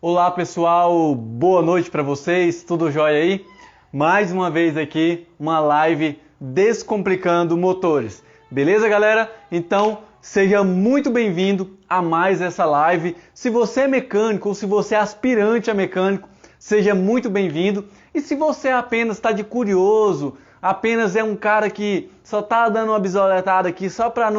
Olá pessoal, boa noite para vocês, tudo jóia aí? Mais uma vez aqui, uma live descomplicando motores. Beleza galera? Então seja muito bem-vindo a mais essa live. Se você é mecânico ou se você é aspirante a mecânico, seja muito bem-vindo. E se você apenas está de curioso, apenas é um cara que só tá dando uma bisoletada aqui só para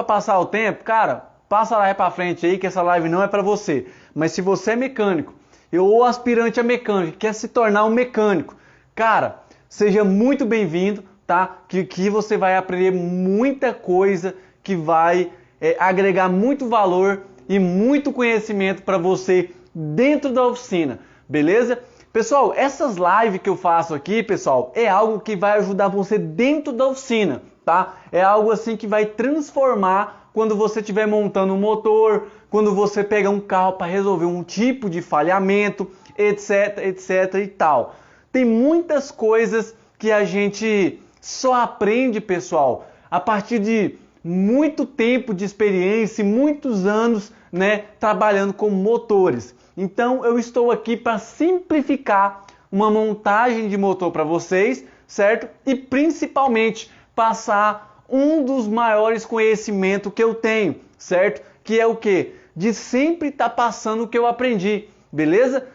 passar o tempo, cara, passa lá para frente aí que essa live não é para você. Mas se você é mecânico ou aspirante a mecânico, quer se tornar um mecânico, cara, seja muito bem-vindo, tá? Que você vai aprender muita coisa que vai agregar muito valor e muito conhecimento para você dentro da oficina, beleza? Pessoal, essas lives que eu faço aqui, pessoal, é algo que vai ajudar você dentro da oficina, tá? É algo assim que vai transformar quando você estiver montando um motor, quando você pega um carro para resolver um tipo de falhamento, etc, etc e tal. Tem muitas coisas que a gente só aprende, pessoal, a partir de muito tempo de experiência e muitos anos, né, trabalhando com motores. Então eu estou aqui para simplificar uma montagem de motor para vocês, certo? E principalmente passar um dos maiores conhecimentos que eu tenho, certo? Que é o quê? De sempre estar passando o que eu aprendi, beleza?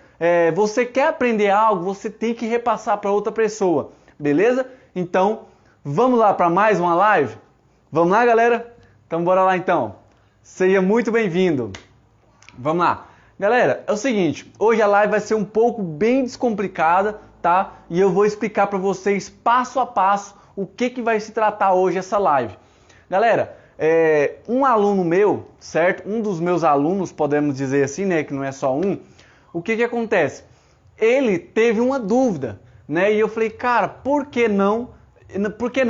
Você quer aprender algo, você tem que repassar para outra pessoa, beleza? Então, vamos lá para mais uma live? Vamos lá, galera? Então, bora lá então. Seja muito bem-vindo. Vamos lá. Galera, é o seguinte, hoje a live vai ser um pouco bem descomplicada, tá? E eu vou explicar para vocês passo a passo o que vai se tratar hoje essa live. Galera, um aluno meu, certo? Um dos meus alunos, podemos dizer assim, né? Que não é só um. O que acontece? Ele teve uma dúvida, né? E eu falei, cara, por que não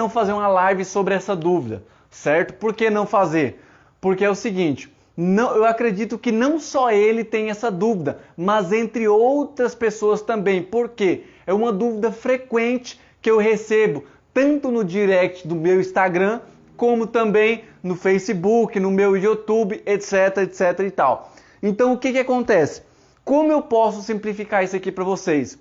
fazer uma live sobre essa dúvida, certo? Por que não fazer? Porque é o seguinte, eu acredito que não só ele tem essa dúvida, mas entre outras pessoas também. Por quê? É uma dúvida frequente que eu recebo, tanto no direct do meu Instagram, como também no Facebook, no meu YouTube, etc, etc e tal. Então o que acontece? Como eu posso simplificar isso aqui para vocês?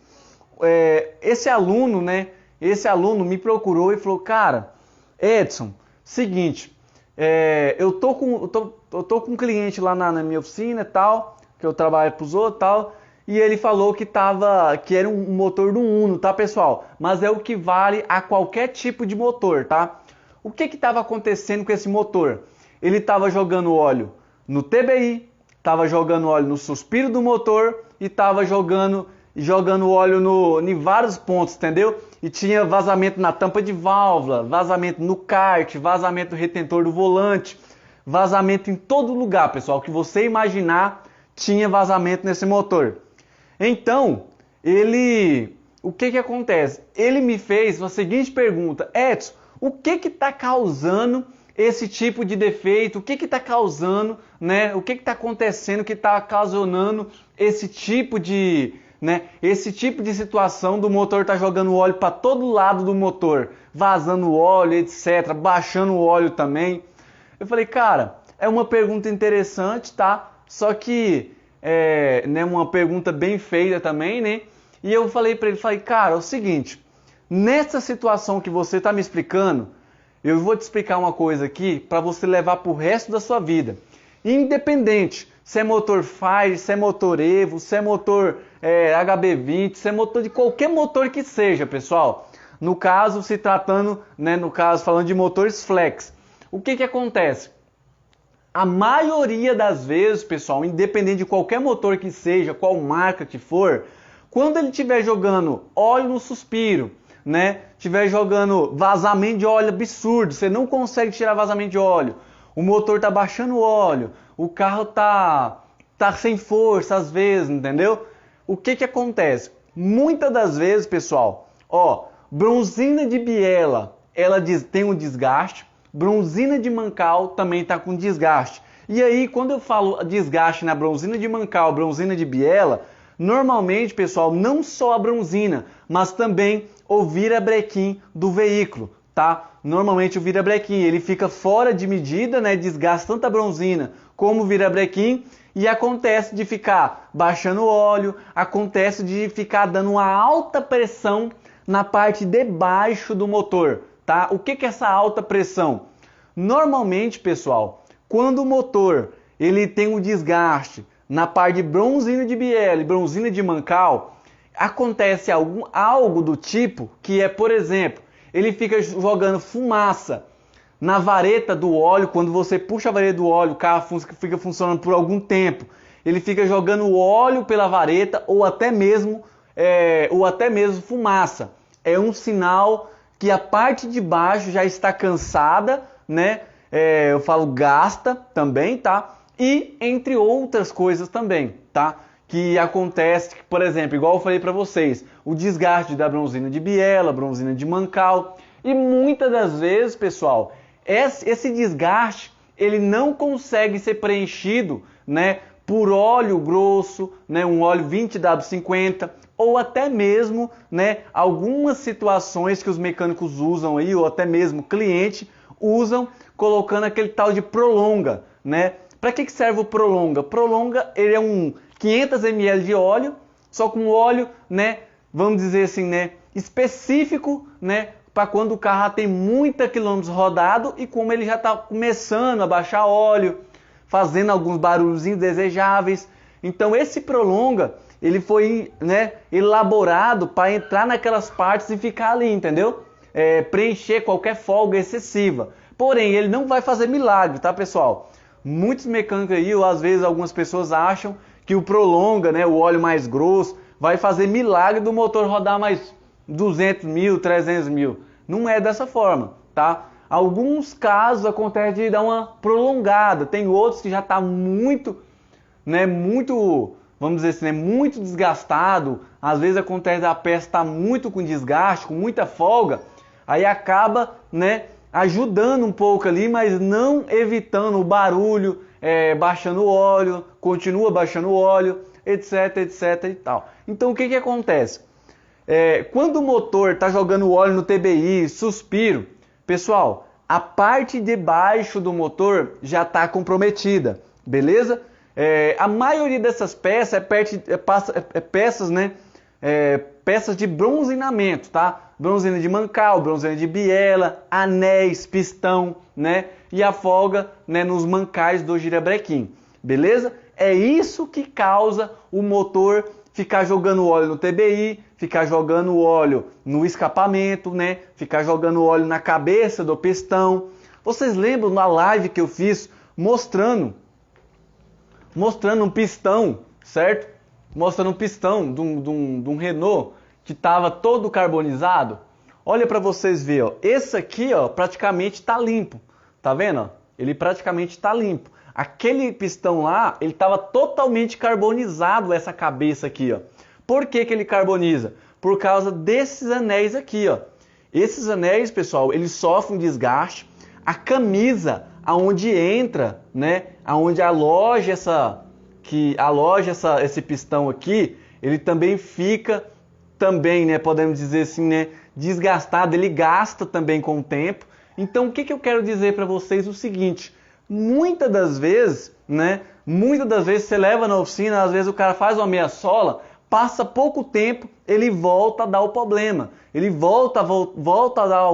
Esse aluno, né? Esse aluno me procurou e falou, cara, Edson, seguinte, eu tô com um cliente lá na minha oficina e tal, que eu trabalho pros outros e tal, e ele falou que era um motor do Uno, tá pessoal? Mas é o que vale a qualquer tipo de motor, tá? O que estava acontecendo com esse motor? Ele estava jogando óleo no TBI, estava jogando óleo no suspiro do motor e estava jogando óleo em vários pontos, entendeu? E tinha vazamento na tampa de válvula, vazamento no kart, vazamento no retentor do volante, vazamento em todo lugar, pessoal, que você imaginar tinha vazamento nesse motor. Então, o que acontece? Ele me fez a seguinte pergunta, Edson, o que está causando esse tipo de defeito? O que está causando, né? O que está acontecendo que está ocasionando esse tipo de situação do motor tá jogando óleo para todo lado do motor, vazando óleo, etc, baixando o óleo também. Eu falei, cara, é uma pergunta interessante, tá? Só que uma pergunta bem feita também, né? E eu falei para ele, cara, é o seguinte, nessa situação que você está me explicando, eu vou te explicar uma coisa aqui para você levar para o resto da sua vida. Independente se é motor Fire, se é motor Evo, se é motor HB20, se é motor de qualquer motor que seja, pessoal. No caso, se tratando, né, falando de motores flex. O que acontece? A maioria das vezes, pessoal, independente de qualquer motor que seja, qual marca que for, quando ele estiver jogando óleo no suspiro, né, estiver jogando vazamento de óleo absurdo, você não consegue tirar vazamento de óleo, o motor tá baixando o óleo, o carro tá sem força às vezes, entendeu? O que acontece? Muitas das vezes, pessoal, bronzina de biela, ela tem um desgaste, bronzina de mancal também está com desgaste. E aí, quando eu falo desgaste na bronzina de mancal, bronzina de biela, normalmente, pessoal, não só a bronzina, mas também o virabrequim do veículo, tá? Normalmente o virabrequim, ele fica fora de medida, né? Desgasta tanto a bronzina como o virabrequim e acontece de ficar baixando o óleo, acontece de ficar dando uma alta pressão na parte de baixo do motor, tá? O que é essa alta pressão? Normalmente, pessoal, quando o motor ele tem um desgaste na parte de bronzina de biela e bronzina de mancal, acontece algo do tipo que é, por exemplo, ele fica jogando fumaça na vareta do óleo. Quando você puxa a vareta do óleo, o carro fica funcionando por algum tempo. Ele fica jogando óleo pela vareta ou até mesmo fumaça. É um sinal que a parte de baixo já está cansada, né? Eu falo gasta também, tá? E entre outras coisas também, tá? Que acontece, por exemplo, igual eu falei para vocês, o desgaste da bronzina de biela, bronzina de mancal. E muitas das vezes, pessoal, esse desgaste ele não consegue ser preenchido, né, por óleo grosso, né, um óleo 20W50, ou até mesmo, né, algumas situações que os mecânicos usam aí, ou até mesmo o cliente usam, colocando aquele tal de prolonga, né? Para que serve o prolonga? Prolonga, ele é um 500 ml de óleo, só com óleo, né, vamos dizer assim, né, específico, né, para quando o carro tem muita quilômetros rodado e como ele já está começando a baixar óleo, fazendo alguns barulhos indesejáveis. Então esse prolonga, ele foi, né, elaborado para entrar naquelas partes e ficar ali, entendeu? Preencher qualquer folga excessiva. Porém, ele não vai fazer milagre, tá, pessoal? Muitos mecânicos aí, ou às vezes algumas pessoas acham que o prolonga, né, o óleo mais grosso, vai fazer milagre do motor rodar mais 200 mil, 300 mil. Não é dessa forma, tá? Alguns casos acontece de dar uma prolongada, tem outros que já está muito, né, vamos dizer assim, né, muito desgastado. Às vezes acontece a peça estar muito com desgaste, com muita folga, aí acaba, né, ajudando um pouco ali, mas não evitando o barulho, baixando o óleo, continua baixando o óleo, etc, etc e tal. Então o que acontece? Quando o motor está jogando óleo no TBI, suspiro, pessoal, a parte de baixo do motor já está comprometida, beleza? A maioria dessas peças peças, né? Peças de bronzinamento, tá? Bronzina de mancal, bronzina de biela, anéis, pistão, né? E a folga, né, nos mancais do girabrequim, beleza? É isso que causa o motor ficar jogando óleo no TBI, ficar jogando óleo no escapamento, né? Ficar jogando óleo na cabeça do pistão. Vocês lembram na live que eu fiz mostrando um pistão, certo? Mostrando um pistão de um Renault que estava todo carbonizado. Olha para vocês verem, ó. Esse aqui, ó, praticamente está limpo. Tá vendo? Ó? Ele praticamente está limpo. Aquele pistão lá, ele estava totalmente carbonizado, essa cabeça aqui, ó. Por que ele carboniza? Por causa desses anéis aqui, ó. Esses anéis, pessoal, eles sofrem desgaste. A camisa, aonde entra, né, aonde aloja esse pistão aqui, ele também fica, né, podemos dizer assim, né, desgastado. Ele gasta também com o tempo. Então, o que eu quero dizer para vocês o seguinte: muitas das vezes você leva na oficina, às vezes o cara faz uma meia sola, passa pouco tempo, ele volta a dar o problema. Ele volta a dar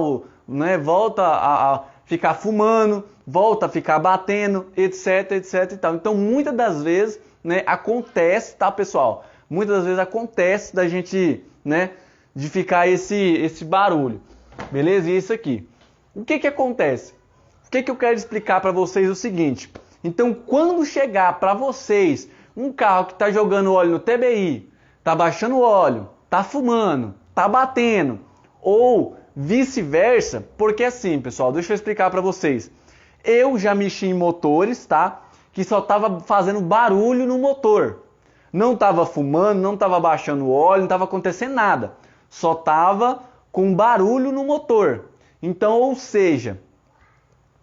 volta a ficar fumando, volta a ficar batendo, etc, etc e tal. Então, muitas das vezes, né, acontece, tá, pessoal? Muitas das vezes acontece da gente, né, de ficar esse barulho. Beleza? E isso aqui. O que acontece? O que eu quero explicar para vocês o seguinte. Então, quando chegar para vocês um carro que está jogando óleo no TBI, está baixando óleo, está fumando, está batendo, ou vice-versa, porque assim, pessoal, deixa eu explicar para vocês. Eu já mexi em motores, tá? Que só estava fazendo barulho no motor. Não estava fumando, não estava baixando óleo, não estava acontecendo nada. Só estava com barulho no motor. Então, ou seja,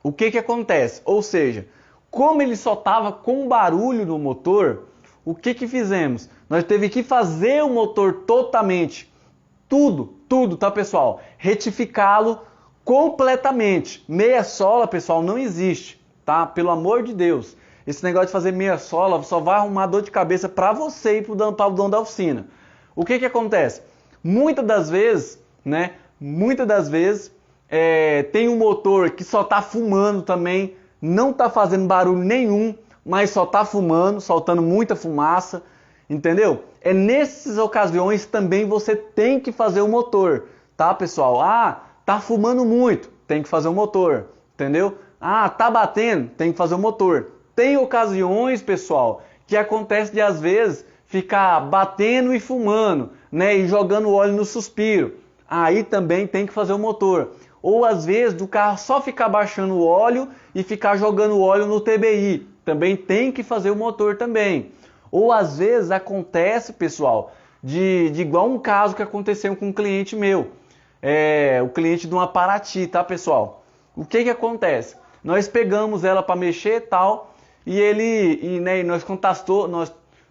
o que acontece? Ou seja, como ele só estava com barulho no motor, o que fizemos? Nós teve que fazer o motor totalmente, tudo, tá, pessoal? Retificá-lo completamente. Meia sola, pessoal, não existe, tá? Pelo amor de Deus. Esse negócio de fazer meia sola só vai arrumar dor de cabeça para você e para o dono da oficina. O que acontece? Muitas das vezes, né? Muitas das vezes tem um motor que só está fumando também, não está fazendo barulho nenhum, mas só está fumando, soltando muita fumaça, entendeu? É nessas ocasiões também você tem que fazer o motor, tá, pessoal? Ah, tá fumando muito, tem que fazer o motor, entendeu? Ah, tá batendo, tem que fazer o motor. Tem ocasiões, pessoal, que acontece de às vezes ficar batendo e fumando, né, e jogando óleo no suspiro. Aí também tem que fazer o motor. Ou às vezes do carro só ficar baixando o óleo e ficar jogando óleo no TBI. Também tem que fazer o motor também. Ou às vezes acontece, pessoal, de igual um caso que aconteceu com um cliente meu. O cliente de uma Paraty, tá, pessoal? O que acontece? Nós pegamos ela para mexer e tal,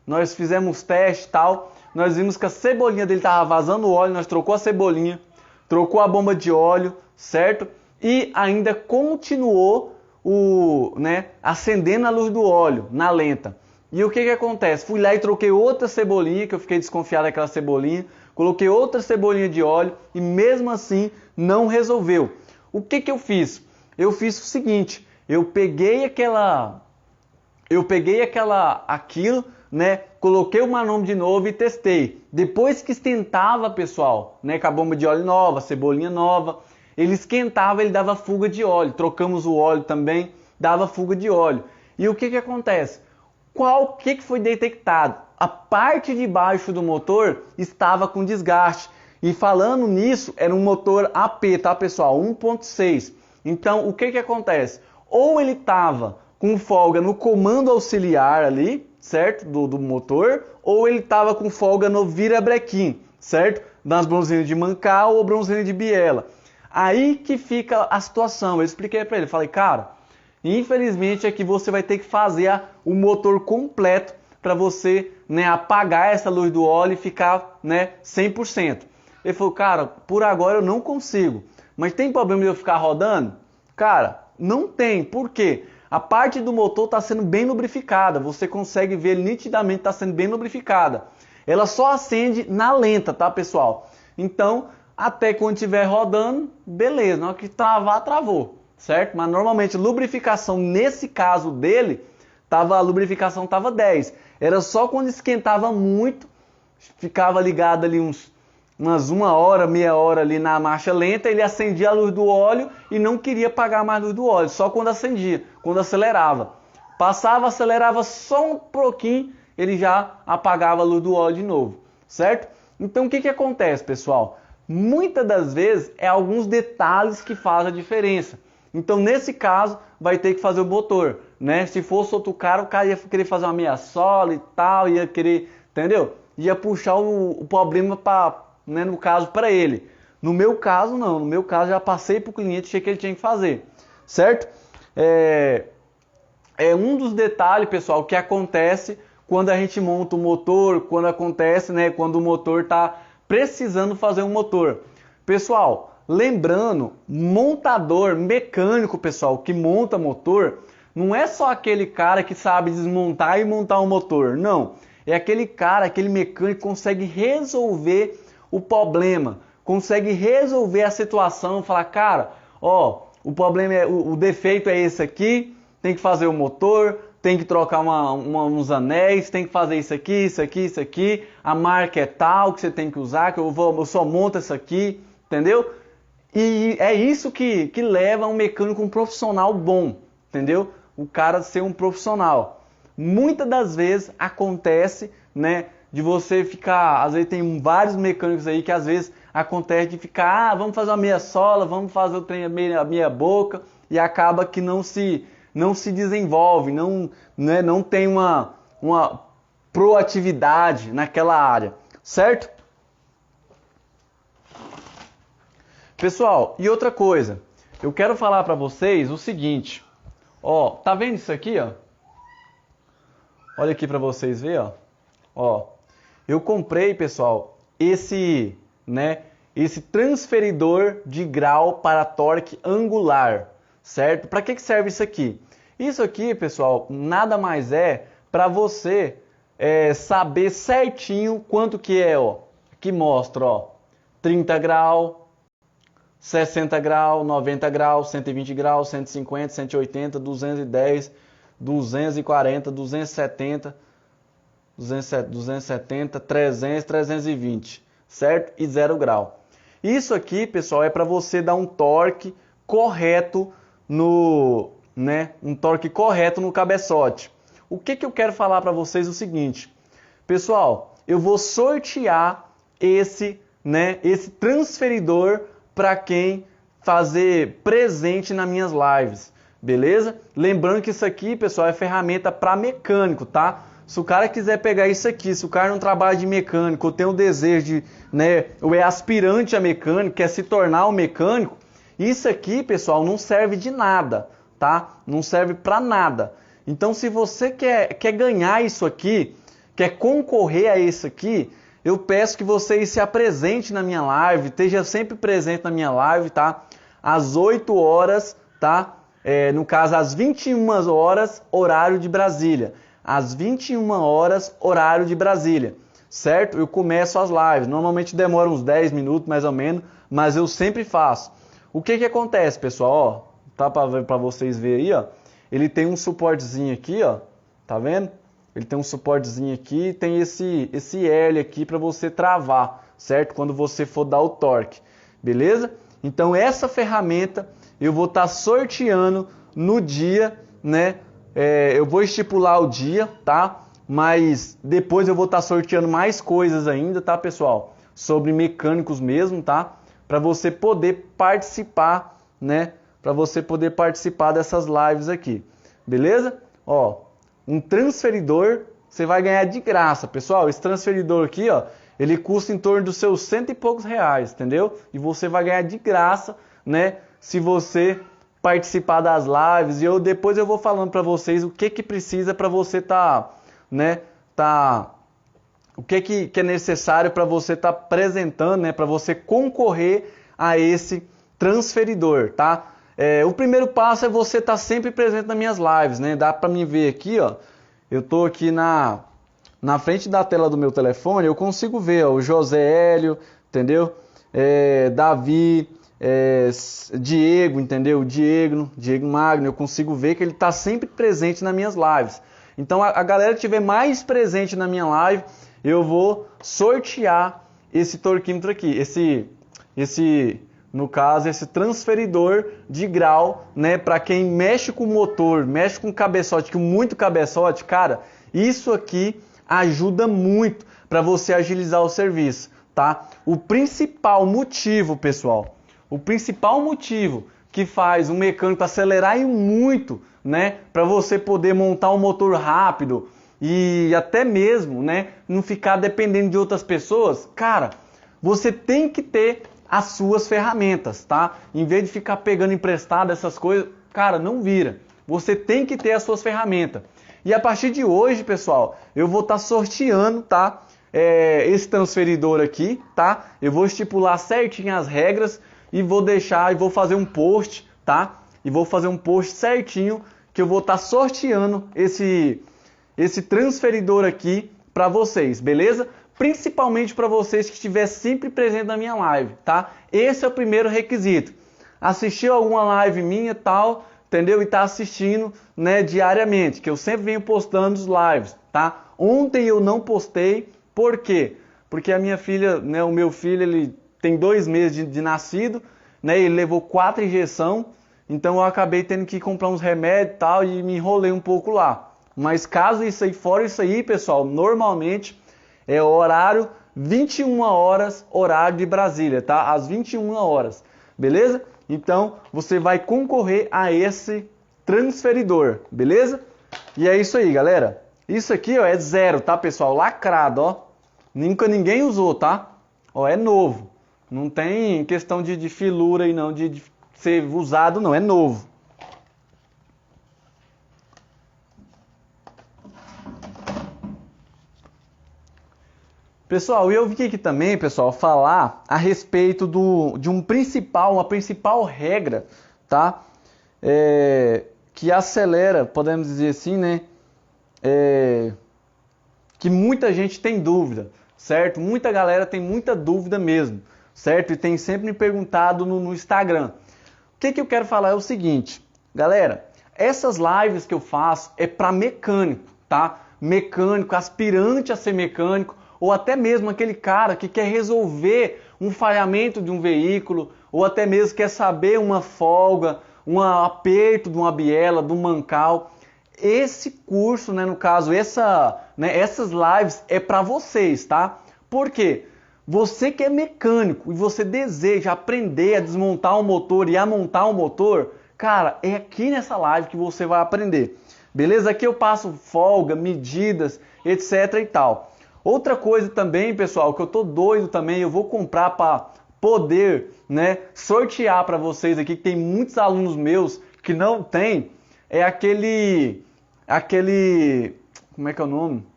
nós fizemos teste e tal, nós vimos que a cebolinha dele tava vazando óleo, nós trocou a cebolinha, trocou a bomba de óleo, certo? E ainda continuou acendendo a luz do óleo na lenta. E o que acontece? Fui lá e troquei outra cebolinha, que eu fiquei desconfiado daquela cebolinha, coloquei outra cebolinha de óleo e mesmo assim não resolveu. O que eu fiz? Eu fiz o seguinte, eu peguei aquilo, né, coloquei o manômetro de novo e testei. Depois que esquentava, pessoal, né, com a bomba de óleo nova, cebolinha nova, ele esquentava, ele dava fuga de óleo. Trocamos o óleo também, dava fuga de óleo. E o que acontece? O que foi detectado? A parte de baixo do motor estava com desgaste. E falando nisso, era um motor AP, tá, pessoal? 1.6. Então, o que acontece? Ou ele estava com folga no comando auxiliar ali, certo? Do motor, ou ele estava com folga no virabrequim, certo? Nas bronzinas de Mancal ou bronzina de Biela. Aí que fica a situação. Eu expliquei para ele, falei, cara, infelizmente é que você vai ter que fazer o motor completo para você, né, apagar essa luz do óleo e ficar, né, 100%. Ele falou, cara, por agora eu não consigo. Mas tem problema de eu ficar rodando? Cara, não tem. Por quê? A parte do motor está sendo bem lubrificada. Você consegue ver nitidamente está sendo bem lubrificada. Ela só acende na lenta, tá, pessoal? Então, até quando estiver rodando, beleza. Na hora que travar, travou. Certo? Mas normalmente lubrificação, nesse caso dele, a lubrificação estava 10. Era só quando esquentava muito, ficava ligado ali umas 1 hora, meia hora ali na marcha lenta, ele acendia a luz do óleo e não queria apagar mais a luz do óleo, só quando acendia, quando acelerava. Passava, acelerava só um pouquinho, ele já apagava a luz do óleo de novo, certo? Então o que acontece, pessoal? Muitas das vezes é alguns detalhes que fazem a diferença. Então nesse caso vai ter que fazer o motor, né? Se fosse outro cara, o cara ia querer fazer uma meia sola e tal, ia querer, entendeu? Ia puxar o problema para, né, no caso, para ele. No meu caso, não. No meu caso, já passei para o cliente, achei que ele tinha que fazer. Certo? É um dos detalhes, pessoal, que acontece quando a gente monta o motor, quando acontece, né, quando o motor está precisando fazer um motor. Pessoal, lembrando, montador, mecânico, pessoal, que monta motor, não é só aquele cara que sabe desmontar e montar um motor. Não. É aquele cara, aquele mecânico que consegue resolver o problema, consegue resolver a situação, falar, cara, ó, o problema o defeito é esse aqui, tem que fazer o motor, tem que trocar uns anéis, tem que fazer isso aqui, isso aqui, isso aqui, a marca é tal que você tem que usar, que eu só monto isso aqui, entendeu? E é isso que leva um mecânico, um profissional bom, entendeu? O cara ser um profissional. Muitas das vezes acontece, né, de você ficar, às vezes tem vários mecânicos aí que às vezes acontece de ficar, vamos fazer uma meia sola, vamos fazer o trem a meia boca, e acaba que não se desenvolve, não tem uma proatividade naquela área, certo? Pessoal, e outra coisa, eu quero falar para vocês o seguinte, ó, tá vendo isso aqui, ó? Olha aqui para vocês verem, ó. Eu comprei, pessoal, esse esse transferidor de grau para torque angular, certo? Para que serve isso aqui? Isso aqui, pessoal, nada mais é para você saber certinho quanto que é, ó. Aqui mostra, ó, 30 graus, 60 graus, 90 graus, 120 graus, 150, 180, 210, 240, 270, 270, 300, 320, certo? E 0 grau. Isso aqui, pessoal, é para você dar um torque correto um torque correto no cabeçote. O que eu quero falar para vocês é o seguinte, pessoal, eu vou sortear esse transferidor para quem fazer presente nas minhas lives, beleza? Lembrando que isso aqui, pessoal, é ferramenta para mecânico, tá? Se o cara quiser pegar isso aqui, se o cara não trabalha de mecânico, ou tem o desejo de, ou é aspirante a mecânico, quer se tornar um mecânico, isso aqui, pessoal, não serve de nada, tá? Não serve para nada. Então, se você quer ganhar isso aqui, quer concorrer a isso aqui, eu peço que você se apresente na minha live, esteja sempre presente na minha live, tá? Às 8 horas, tá? No caso, às 21 horas, horário de Brasília. Às 21 horas, horário de Brasília, certo? Eu começo as lives. Normalmente demora uns 10 minutos, mais ou menos, mas eu sempre faço. O que acontece, pessoal? Ó, tá para vocês verem aí, ó. Ele tem um suportezinho aqui, ó. Tá vendo? Ele tem um suportezinho aqui, tem esse L aqui para você travar, certo? Quando você for dar o torque, beleza? Então essa ferramenta eu vou estar sorteando no dia, né? Eu vou estipular o dia, tá? Mas depois eu vou estar sorteando mais coisas ainda, tá, pessoal? Sobre mecânicos mesmo, tá? Para você poder participar, né? Para você poder participar dessas lives aqui, beleza? Ó, um transferidor você vai ganhar de graça, pessoal. Esse transferidor aqui, ó, ele custa em torno dos seus R$100 e poucos, entendeu? E você vai ganhar de graça, né? Se você participar das lives, e depois eu vou falando para vocês o que precisa para você o que é necessário para você estar apresentando, né, para você concorrer a esse transferidor, tá? O primeiro passo é você estar sempre presente nas minhas lives, né? Dá para me ver aqui, ó. Eu tô aqui na frente da tela do meu telefone, eu consigo ver, ó, o José Hélio, entendeu? Davi, Diego, entendeu? Diego Magno, eu consigo ver que ele está sempre presente nas minhas lives. Então a galera que estiver mais presente na minha live, eu vou sortear esse torquímetro aqui, no caso, esse transferidor de grau, né? Para quem mexe com motor, mexe com cabeçote, com muito cabeçote, cara, isso aqui ajuda muito para você agilizar o serviço, tá? O principal motivo, pessoal, que faz um mecânico acelerar muito, né, para você poder montar um motor rápido e até mesmo, né, não ficar dependendo de outras pessoas, cara, você tem que ter as suas ferramentas, tá? Em vez de ficar pegando emprestado essas coisas, cara, não vira. Você tem que ter as suas ferramentas. E a partir de hoje, pessoal, eu vou estar sorteando, tá? Esse transferidor aqui, tá? Eu vou estipular certinho as regras e vou fazer um post, tá? E vou fazer um post certinho que eu vou estar sorteando esse transferidor aqui para vocês, beleza? Principalmente para vocês que estiver sempre presente na minha live, tá? Esse é o primeiro requisito. Assistir alguma live minha e tal, entendeu? E tá assistindo, né, diariamente, que eu sempre venho postando os lives, tá? Ontem eu não postei, por quê? Porque a minha filha, né, o meu filho, ele tem 2 meses de nascido, né? Ele levou 4 injeções, então eu acabei tendo que comprar uns remédios e tal e me enrolei um pouco lá. Mas caso isso aí, fora isso aí, pessoal, normalmente é o horário 21 horas, horário de Brasília, tá? Às 21 horas, beleza? Então, você vai concorrer a esse transferidor, beleza? E é isso aí, galera. Isso aqui, ó, é 0, tá, pessoal? Lacrado, ó. Nunca ninguém usou, tá? Ó, é novo. Não tem questão de filura aí, não, de ser usado, não. É novo. Pessoal, eu vim aqui também, pessoal, falar a respeito de uma principal regra, tá? Que acelera, podemos dizer assim, né? Que muita gente tem dúvida, certo? Muita galera tem muita dúvida mesmo, certo? E tem sempre me perguntado no Instagram. O que eu quero falar é o seguinte, galera, essas lives que eu faço é para mecânico, tá? Mecânico, aspirante a ser mecânico, ou até mesmo aquele cara que quer resolver um falhamento de um veículo, ou até mesmo quer saber uma folga, um aperto de uma biela, de um mancal. Esse curso, né, no caso, essas lives é para vocês, tá? Por quê? Você que é mecânico e você deseja aprender a desmontar um motor e a montar um motor, cara, é aqui nessa live que você vai aprender. Beleza? Aqui eu passo folga, medidas, etc e tal. Outra coisa também, pessoal, que eu tô doido também, eu vou comprar para poder, né, sortear para vocês aqui, que tem muitos alunos meus que não tem, é aquele, como é que é o nome?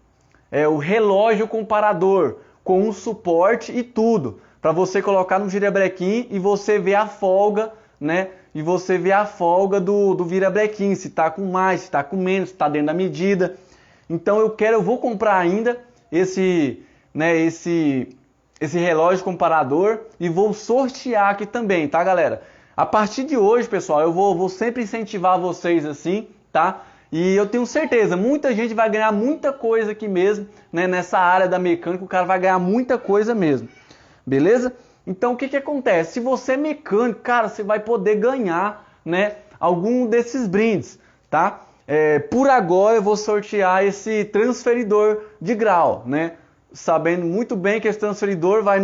É o relógio comparador, com um suporte e tudo, para você colocar no virabrequim e você ver a folga, né? E você ver a folga do virabrequim, se tá com mais, se tá com menos, se tá dentro da medida. Então eu vou comprar ainda esse relógio comparador e vou sortear aqui também, tá, galera? A partir de hoje, pessoal, eu vou sempre incentivar vocês assim, tá? E eu tenho certeza, muita gente vai ganhar muita coisa aqui mesmo, né? Nessa área da mecânica, o cara vai ganhar muita coisa mesmo, beleza? Então, o que acontece? Se você é mecânico, cara, você vai poder ganhar, né, algum desses brindes, tá? Por agora eu vou sortear esse transferidor de grau, né? Sabendo muito bem que esse transferidor vai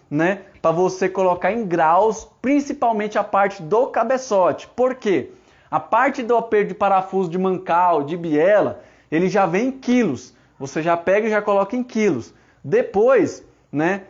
né, para você colocar em graus, principalmente a parte do cabeçote. Por quê? A parte do aperto de parafuso de mancal, de biela, ele já vem em quilos. Você já pega e já coloca em quilos. Depois, né,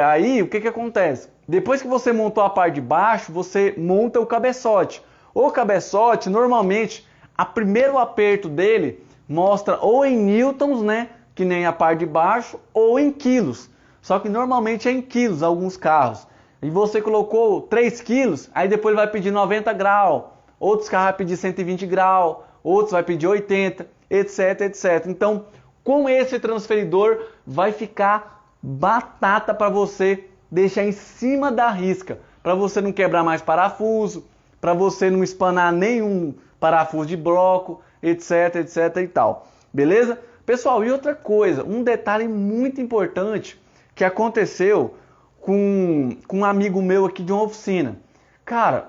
aí o que acontece? Depois que você montou a parte de baixo, você monta o cabeçote. O cabeçote, normalmente, o primeiro aperto dele mostra ou em newtons, né, que nem a parte de baixo, ou em quilos. Só que normalmente é em quilos alguns carros. E você colocou 3 quilos, aí depois ele vai pedir 90 graus. Outros carros vai pedir 120 graus, outros vai pedir 80, etc, etc. Então, com esse transferidor, vai ficar batata para você deixar em cima da risca, para você não quebrar mais parafuso, para você não espanar nenhum parafuso de bloco, etc, etc e tal. Beleza? Pessoal, e outra coisa, um detalhe muito importante que aconteceu com um amigo meu aqui de uma oficina. Cara,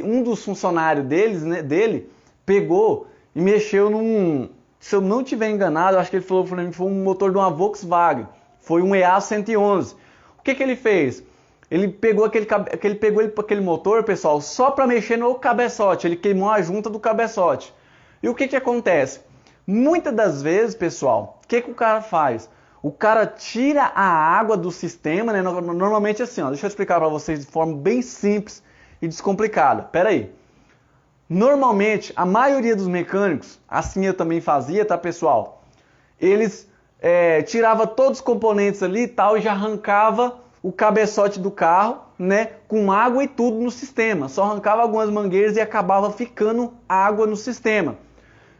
um dos funcionários dele pegou e mexeu se eu não estiver enganado, acho que ele falou para mim que foi um motor de uma Volkswagen, foi um EA111. O que ele fez? Ele pegou aquele motor, pessoal, só para mexer no cabeçote, ele queimou a junta do cabeçote. E o que acontece? Muitas das vezes, pessoal, o que o cara faz? O cara tira a água do sistema, né? Normalmente assim, ó, deixa eu explicar para vocês de forma bem simples e descomplicada. Pera aí. Normalmente, a maioria dos mecânicos, assim eu também fazia, tá, pessoal? Eles tiravam todos os componentes ali e tal e já arrancava o cabeçote do carro, né, com água e tudo no sistema. Só arrancava algumas mangueiras e acabava ficando água no sistema.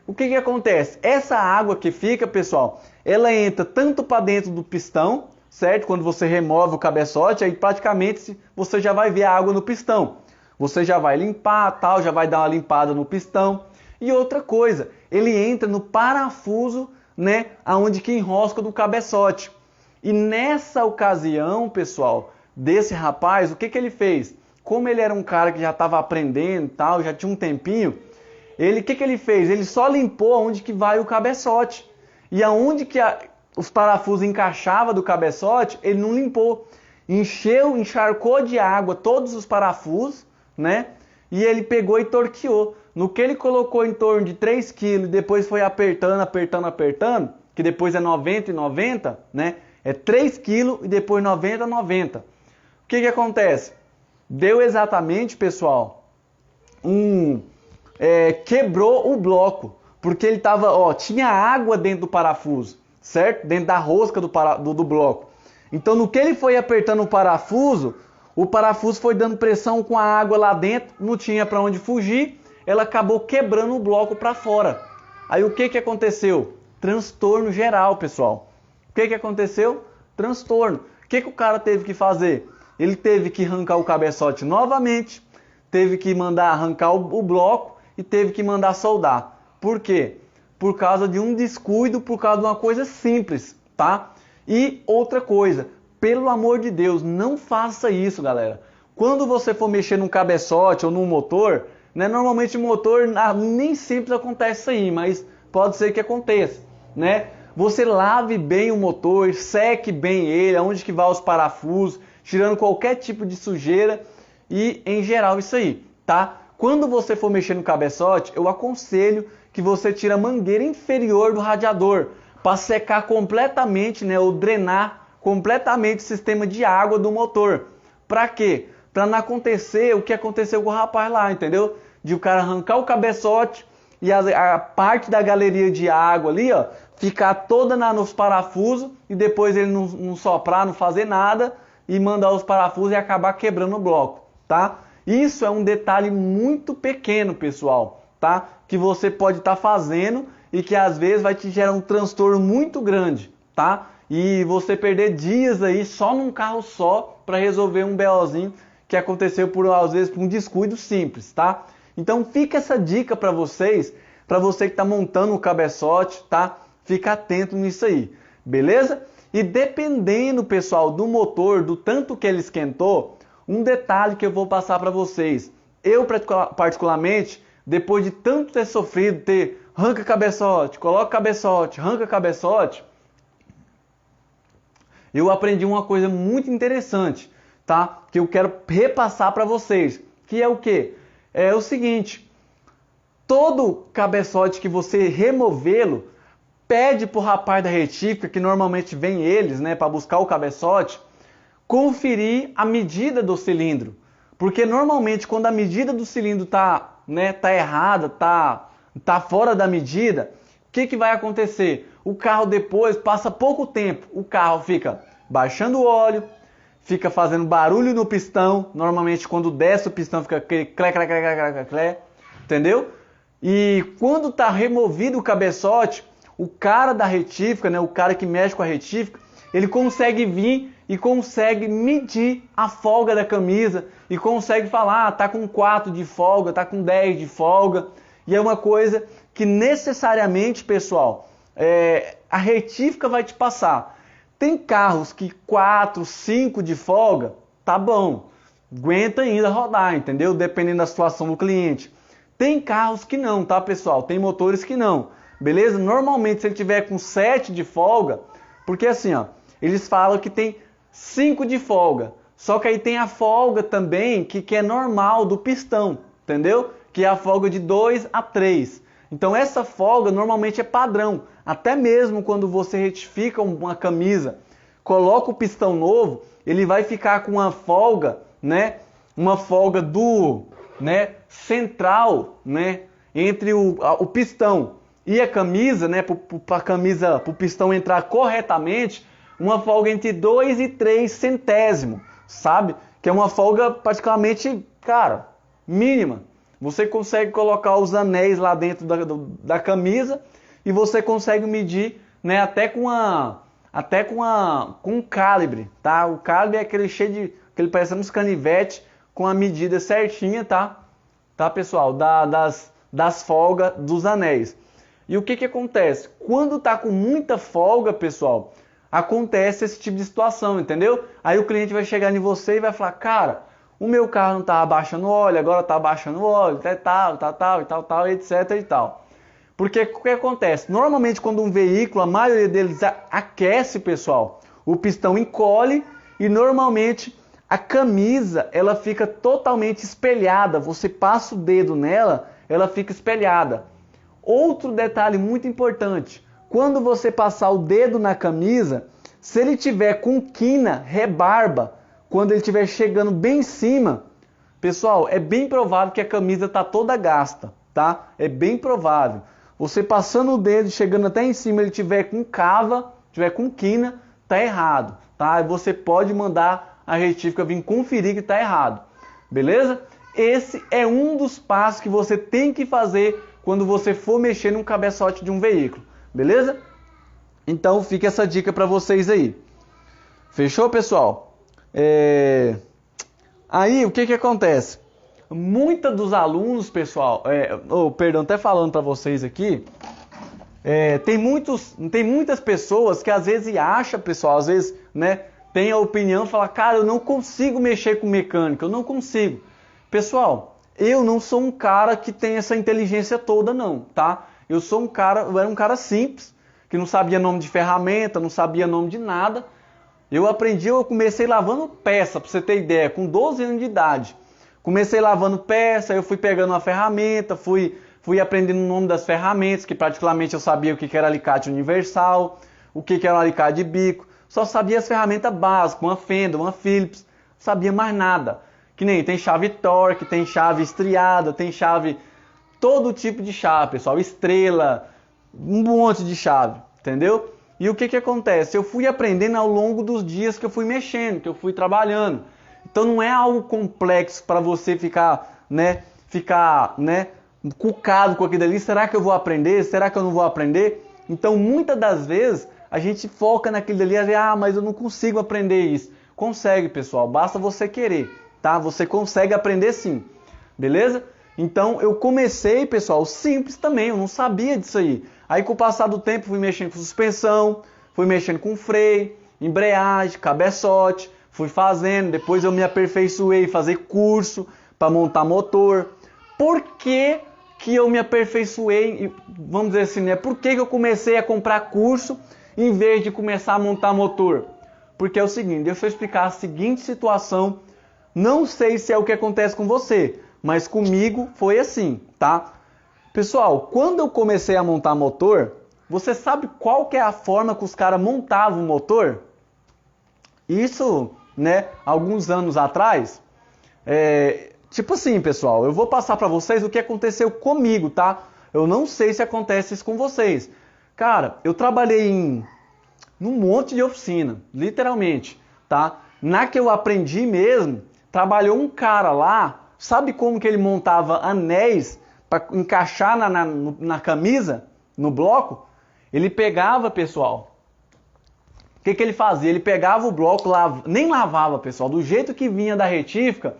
O que acontece? Essa água que fica, pessoal, ela entra tanto para dentro do pistão, certo? Quando você remove o cabeçote, aí praticamente você já vai ver a água no pistão. Você já vai limpar, tal, já vai dar uma limpada no pistão. E outra coisa, ele entra no parafuso, né, aonde que enrosca do cabeçote. E nessa ocasião, pessoal, desse rapaz, o que ele fez? Como ele era um cara que já estava aprendendo, tal, já tinha um tempinho, o que ele fez? Ele só limpou aonde que vai o cabeçote. E aonde que os parafusos encaixavam do cabeçote, ele não limpou. Encharcou de água todos os parafusos, né? E ele pegou e torqueou. No que ele colocou em torno de 3 kg, depois foi apertando, que depois é 90 e 90, né? É 3 kg e depois 90 e 90. O que acontece? Deu exatamente, pessoal, quebrou o bloco, porque ele tava, tinha água dentro do parafuso. certo? Dentro da rosca do bloco. Então, no que ele foi apertando o parafuso foi dando pressão com a água lá dentro, não tinha para onde fugir, ela acabou quebrando o bloco para fora. Aí o que aconteceu? Transtorno geral, pessoal. O que aconteceu? Transtorno. O que o cara teve que fazer? Ele teve que arrancar o cabeçote novamente, teve que mandar arrancar o bloco e teve que mandar soldar. Por quê? Por causa de um descuido, por causa de uma coisa simples, tá? E outra coisa, pelo amor de Deus, não faça isso, galera. Quando você for mexer num cabeçote ou num motor, né, normalmente o motor nem sempre acontece isso aí, mas pode ser que aconteça, né? Você lave bem o motor, seque bem ele, aonde que vai os parafusos, tirando qualquer tipo de sujeira e em geral isso aí, tá? Quando você for mexer no cabeçote, eu aconselho que você tire a mangueira inferior do radiador para secar completamente, né, ou drenar completamente o sistema de água do motor. Para quê? Para não acontecer o que aconteceu com o rapaz lá, entendeu? De o cara arrancar o cabeçote e a parte da galeria de água ali, ó, ficar toda nos parafusos e depois ele não soprar, não fazer nada e mandar os parafusos e acabar quebrando o bloco, tá? Isso é um detalhe muito pequeno, pessoal, tá? Que você pode estar fazendo e que às vezes vai te gerar um transtorno muito grande, tá? E você perder dias aí só num carro só para resolver um BOzinho que aconteceu às vezes por um descuido simples, tá? Então fica essa dica para você que está montando o cabeçote, tá? Fica atento nisso aí, beleza? E dependendo, pessoal, do motor, do tanto que ele esquentou, um detalhe que eu vou passar para vocês. Eu, particularmente, depois de tanto ter sofrido, arranca cabeçote, coloca cabeçote, arranca cabeçote, eu aprendi uma coisa muito interessante, tá? Que eu quero repassar para vocês, que é o quê? É o seguinte, todo cabeçote que você removê-lo, pede pro rapaz da retífica, que normalmente vem eles, né, para buscar o cabeçote, conferir a medida do cilindro. Porque normalmente quando a medida do cilindro tá errada, tá fora da medida, o que vai acontecer? O carro depois passa pouco tempo, o carro fica baixando o óleo, fica fazendo barulho no pistão, normalmente quando desce o pistão fica aquele clé, clé, clé, clé, clé, clé, entendeu? E quando tá removido o cabeçote, o cara da retífica, né, o cara que mexe com a retífica, ele consegue vir e consegue medir a folga da camisa e consegue falar, tá com 4 de folga, tá com 10 de folga. E é uma coisa que necessariamente, pessoal, a retífica vai te passar. Tem carros que 4, 5 de folga, tá bom, aguenta ainda rodar, entendeu? Dependendo da situação do cliente. Tem carros que não, tá, pessoal? Tem motores que não, beleza? Normalmente, se ele tiver com 7 de folga, porque assim, ó, eles falam que tem 5 de folga, só que aí tem a folga também que é normal do pistão, entendeu? Que é a folga de 2 a 3. Então essa folga normalmente é padrão, até mesmo quando você retifica uma camisa, coloca o pistão novo, ele vai ficar com uma folga, né? Uma folga central, né? Entre o pistão e a camisa, né? Para o pistão entrar corretamente, uma folga entre 2 e 3 centésimos, sabe? Que é uma folga praticamente, cara, mínima. Você consegue colocar os anéis lá dentro da camisa e você consegue medir, né, até com um calibre, tá? O calibre é aquele aquele parecendo uns canivete com a medida certinha, tá? Tá, pessoal? Das folgas dos anéis. E o que acontece? Quando tá com muita folga, pessoal, acontece esse tipo de situação, entendeu? Aí o cliente vai chegar em você e vai falar, cara, o meu carro não tá abaixando óleo, agora tá abaixando óleo, tal, etc e tal. Porque o que acontece? Normalmente quando um veículo, a maioria deles aquece, pessoal, o pistão encolhe e normalmente a camisa, ela fica totalmente espelhada. Você passa o dedo nela, ela fica espelhada. Outro detalhe muito importante, quando você passar o dedo na camisa, se ele tiver com quina, rebarba, quando ele estiver chegando bem em cima, pessoal, é bem provável que a camisa está toda gasta, tá? É bem provável. você passando o dedo, chegando até em cima, ele tiver com cava, tiver com quina, tá errado, tá? Você pode mandar a retífica vir conferir que tá errado, beleza? Esse é um dos passos que você tem que fazer quando você for mexer num cabeçote de um veículo, beleza? Então fica essa dica para vocês aí. Fechou, pessoal? Aí o que acontece? Muitos dos alunos, pessoal, perdão, até falando para vocês aqui, tem muitas pessoas que às vezes acham, pessoal, às vezes, né, tem a opinião, fala, cara, eu não consigo mexer com mecânica, eu não consigo. Pessoal, eu não sou um cara que tem essa inteligência toda, não, tá? Eu era um cara simples, que não sabia nome de ferramenta, não sabia nome de nada. Eu comecei lavando peça, para você ter ideia, com 12 anos de idade. Comecei lavando peça, eu fui pegando uma ferramenta, fui aprendendo o nome das ferramentas, que praticamente eu sabia o que era alicate universal, o que era um alicate de bico. Só sabia as ferramentas básicas, uma Fender, uma Phillips, não sabia mais nada. Que nem tem chave Torque, tem chave estriada, tem chave, todo tipo de chave, pessoal, estrela, um monte de chave, entendeu? E o que acontece? Eu fui aprendendo ao longo dos dias que eu fui mexendo, que eu fui trabalhando. Então não é algo complexo para você ficar cucado com aquilo ali. Será que eu vou aprender? Será que eu não vou aprender? Então muitas das vezes a gente foca naquilo ali, mas eu não consigo aprender isso. Consegue, pessoal, basta você querer, tá? Você consegue aprender sim, beleza? Então eu comecei, pessoal, simples também, eu não sabia disso aí. Aí com o passar do tempo fui mexendo com suspensão, fui mexendo com freio, embreagem, cabeçote, fui fazendo, depois eu me aperfeiçoei, fazer curso para montar motor. Por que eu me aperfeiçoei, vamos dizer assim, né? Por que eu comecei a comprar curso em vez de começar a montar motor? Porque é o seguinte, deixa eu explicar a seguinte situação, não sei se é o que acontece com você, mas comigo foi assim, tá? Pessoal, quando eu comecei a montar motor, você sabe qual que é a forma que os caras montavam o motor? Isso, né, alguns anos atrás, tipo assim, pessoal, eu vou passar para vocês o que aconteceu comigo, tá? Eu não sei se acontece isso com vocês. Cara, eu trabalhei num monte de oficina, literalmente, tá? Na que eu aprendi mesmo, trabalhou um cara lá, sabe como que ele montava anéis para encaixar na camisa, no bloco? Ele pegava, pessoal, o que ele fazia? Ele pegava o bloco, nem lavava, pessoal, do jeito que vinha da retífica,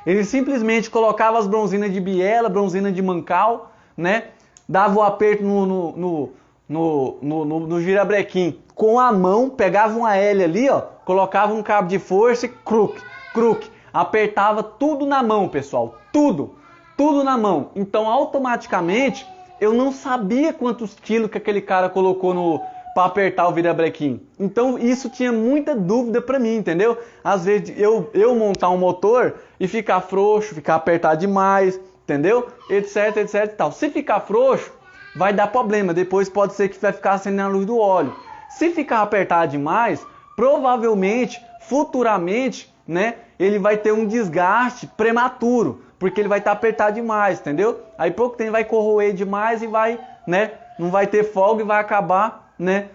ele simplesmente colocava as bronzinas de biela, bronzina de mancal, né? Dava o aperto no girabrequim com a mão, pegava uma L ali, ó, colocava um cabo de força e cruque, apertava tudo na mão, pessoal, tudo na mão. Então automaticamente eu não sabia quantos quilos que aquele cara colocou para apertar o virabrequim. Então isso tinha muita dúvida para mim, entendeu? Às vezes eu montar um motor e ficar frouxo, ficar apertado demais, entendeu? Etc e tal. Se ficar frouxo, vai dar problema. Depois pode ser que vai ficar acendendo a luz do óleo. Se ficar apertado demais, provavelmente, futuramente, né, ele vai ter um desgaste prematuro, porque ele vai estar apertado demais, entendeu? Aí pouco tempo vai corroer demais e vai, né, não vai ter folga e vai acabar, né,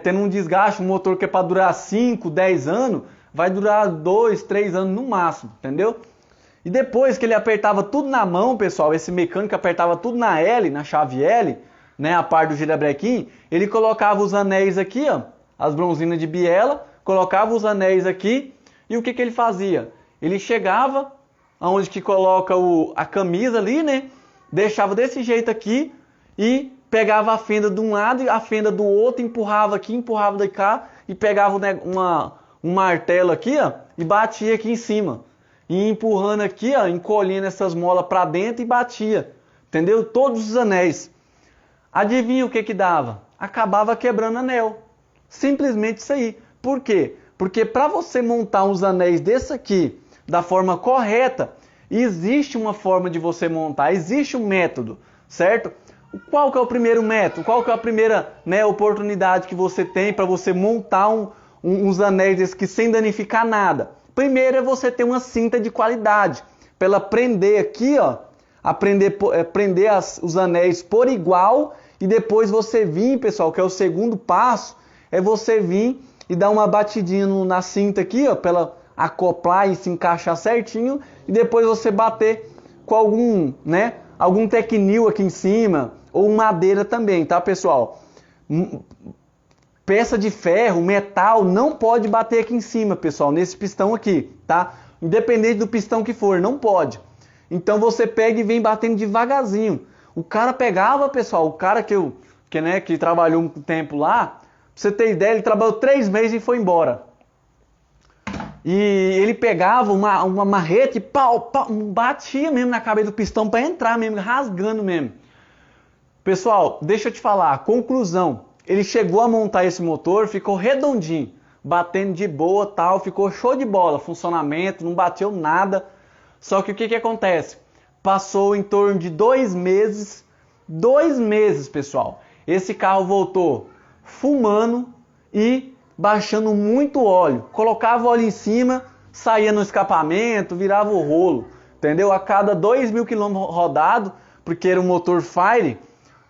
tendo um desgaste. Um motor que é para durar 5, 10 anos, vai durar 2, 3 anos no máximo, entendeu? E depois que ele apertava tudo na mão, pessoal, esse mecânico apertava tudo na L, na chave L, né, a parte do girabrequim, ele colocava os anéis aqui, ó, as bronzinas de biela, colocava os anéis aqui, e o que ele fazia? Ele chegava aonde que coloca a camisa ali, né, deixava desse jeito aqui e pegava a fenda de um lado e a fenda do outro, empurrava aqui, empurrava de cá e pegava um martelo aqui, ó, e batia aqui em cima. E empurrando aqui, ó, encolhendo essas molas para dentro e batia, entendeu? Todos os anéis. Adivinha o que dava? Acabava quebrando anel. Simplesmente isso aí. Por quê? Porque para você montar uns anéis desse aqui da forma correta, existe uma forma de você montar, existe um método, certo? Qual que é o primeiro método? Qual que é a primeira, né, oportunidade que você tem para você montar uns anéis desses que sem danificar nada? Primeiro é você ter uma cinta de qualidade, para ela prender aqui, ó, prender os anéis por igual e depois você vir, pessoal, que é o segundo passo, é você vir e dar uma batidinha na cinta aqui, ó, para ela acoplar e se encaixar certinho, e depois você bater com algum tecnil aqui em cima, ou madeira também, tá, pessoal? Peça de ferro, metal, não pode bater aqui em cima, pessoal, nesse pistão aqui, tá? Independente do pistão que for, não pode. Então você pega e vem batendo devagarzinho. O cara pegava, pessoal, o cara que trabalhou um tempo lá, pra você ter ideia, ele trabalhou 3 meses e foi embora. E ele pegava uma marrete, pau, batia mesmo na cabeça do pistão para entrar mesmo, rasgando mesmo. Pessoal, deixa eu te falar, conclusão. Ele chegou a montar esse motor, ficou redondinho, batendo de boa, tal, ficou show de bola, funcionamento, não bateu nada. Só que o que acontece? Passou em torno de 2 meses, pessoal. Esse carro voltou fumando e baixando muito óleo. Colocava óleo em cima, saía no escapamento, virava o rolo, entendeu? A cada 2.000 km rodado, porque era um motor Fire.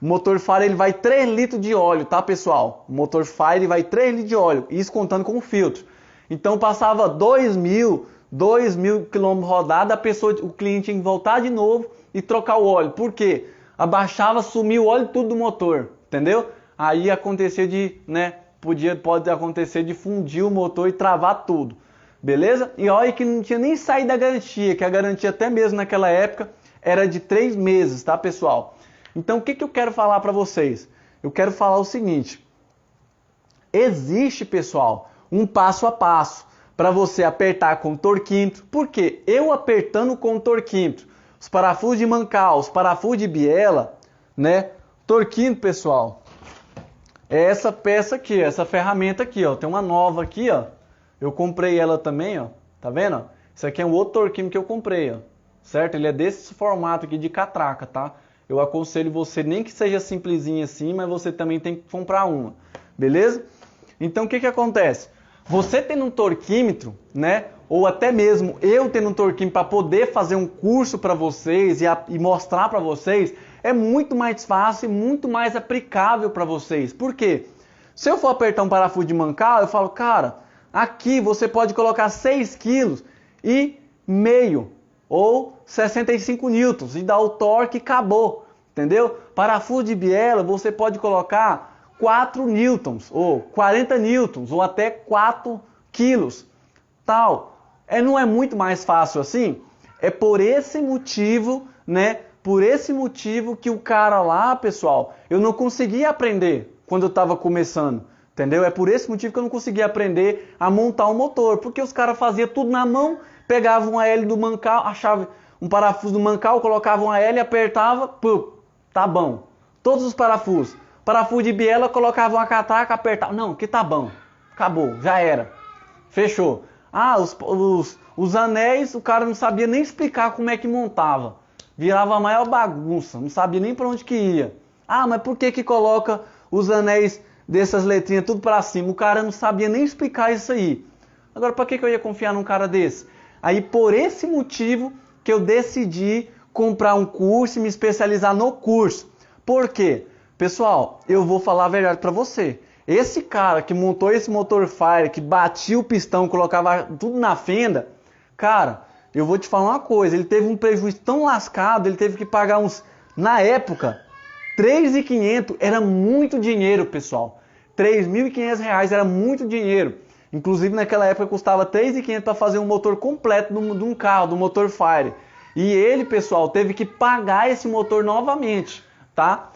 O motor Fire ele vai 3 litros de óleo, tá, pessoal? O motor Fire vai 3 litros de óleo, isso contando com o filtro. Então passava 2.000 km rodado, o cliente tinha que voltar de novo e trocar o óleo. Por quê? Abaixava, sumia o óleo tudo do motor, entendeu? Aí acontecia pode acontecer de fundir o motor e travar tudo, beleza? E olha que não tinha nem saído da garantia, que a garantia até mesmo naquela época era de 3 meses, tá, pessoal? Então o que eu quero falar para vocês? Eu quero falar o seguinte: existe, pessoal, um passo a passo para você apertar com o torquímetro. Por quê? Eu apertando com o torquímetro, os parafusos de mancal, os parafusos de biela, né? Torquímetro, pessoal, é essa peça aqui, essa ferramenta aqui, ó. Tem uma nova aqui, ó. Eu comprei ela também, ó. Tá vendo? Isso aqui é um outro torquímetro que eu comprei, ó. Certo? Ele é desse formato aqui de catraca, tá? Eu aconselho você, nem que seja simplesinho assim, mas você também tem que comprar uma. Beleza? Então o que acontece? Você tendo um torquímetro, né? Ou até mesmo eu tendo um torquímetro para poder fazer um curso para vocês e mostrar para vocês, é muito mais fácil e muito mais aplicável para vocês. Por quê? Se eu for apertar um parafuso de mancal, eu falo, cara, aqui você pode colocar 6,5 kg ou 65 newtons e dar o torque e acabou, entendeu? Parafuso de biela você pode colocar 4 newtons ou 40 newtons ou até 4 quilos, tal. Não é muito mais fácil assim? É por esse motivo, né? Por esse motivo que o cara lá, pessoal, eu não conseguia aprender quando eu estava começando, entendeu? É por esse motivo que eu não conseguia aprender a montar um motor, porque os caras faziam tudo na mão, pegavam a hélice do mancal, achava um parafuso do mancal, colocavam a hélice, apertava, pum, tá bom. Todos os parafusos. Parafuso de biela, colocavam a catraca, apertavam. Não, que tá bom. Acabou, já era. Fechou. Ah, os anéis, o cara não sabia nem explicar como é que montava. Virava a maior bagunça, não sabia nem para onde que ia. Ah, mas por que coloca os anéis dessas letrinhas tudo para cima? O cara não sabia nem explicar isso aí. Agora, para que eu ia confiar num cara desse? Aí, por esse motivo que eu decidi comprar um curso e me especializar no curso. Por quê? Pessoal, eu vou falar a verdade para você. Esse cara que montou esse motor Fire, que batia o pistão, colocava tudo na fenda, cara, eu vou te falar uma coisa, ele teve um prejuízo tão lascado, ele teve que pagar na época, R$3.500 era muito dinheiro, pessoal. R$3.500 era muito dinheiro. Inclusive naquela época custava R$3.500 para fazer um motor completo de um carro, do motor Fire. E ele, pessoal, teve que pagar esse motor novamente, tá?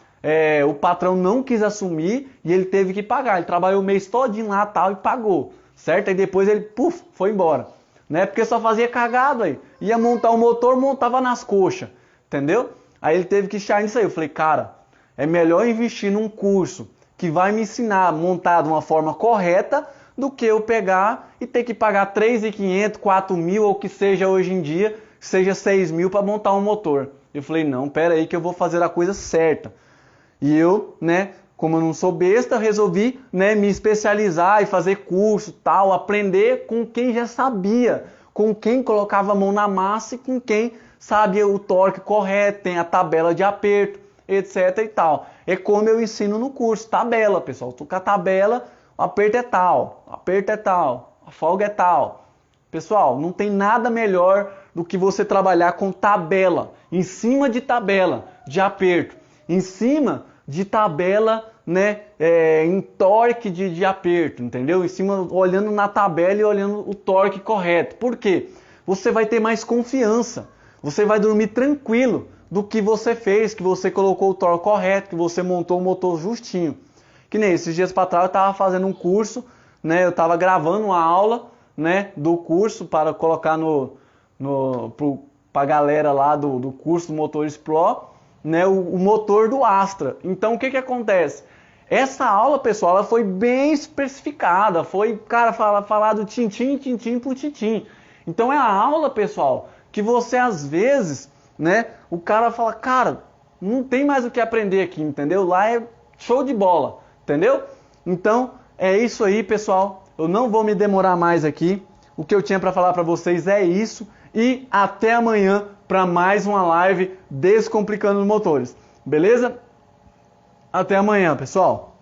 O patrão não quis assumir e ele teve que pagar. Ele trabalhou o mês todinho lá tal, e pagou, certo? Aí depois ele, foi embora. Né? Porque só fazia cagado aí. Ia montar o motor, montava nas coxas, entendeu? Aí ele teve que char nisso aí. Eu falei, cara, é melhor investir num curso que vai me ensinar a montar de uma forma correta do que eu pegar e ter que pagar R$3.500, R$4.000 ou que seja hoje em dia, seja R$6.000 para montar um motor. Eu falei, não, pera aí que eu vou fazer a coisa certa. E eu, né, como eu não sou besta, resolvi, né, me especializar e fazer curso, tal, aprender com quem já sabia, com quem colocava a mão na massa e com quem sabia o torque correto, tem a tabela de aperto. etc e tal. É como eu ensino no curso, tabela, pessoal. Tu com a tabela, o aperto é tal, a folga é tal. Pessoal, não tem nada melhor do que você trabalhar com tabela, em cima de tabela de aperto, em cima de tabela, né, em torque de aperto, entendeu? Em cima, olhando na tabela e olhando o torque correto. Por quê? Você vai ter mais confiança, você vai dormir tranquilo do que você fez, que você colocou o torque correto, que você montou o motor justinho. Que nem esses dias para trás eu estava fazendo um curso, né, eu estava gravando uma aula, né, do curso para colocar para a galera lá do curso do Motores Pro, né, o motor do Astra. Então o que acontece? Essa aula, pessoal, ela foi bem especificada, foi, cara, falado tintim por tintim. Então é a aula, pessoal, que você às vezes, né, o cara fala, cara, não tem mais o que aprender aqui, entendeu? Lá é show de bola, entendeu? Então é isso aí, pessoal. Eu não vou me demorar mais aqui. O que eu tinha para falar para vocês é isso. E até amanhã para mais uma live Descomplicando os Motores. Beleza? Até amanhã, pessoal.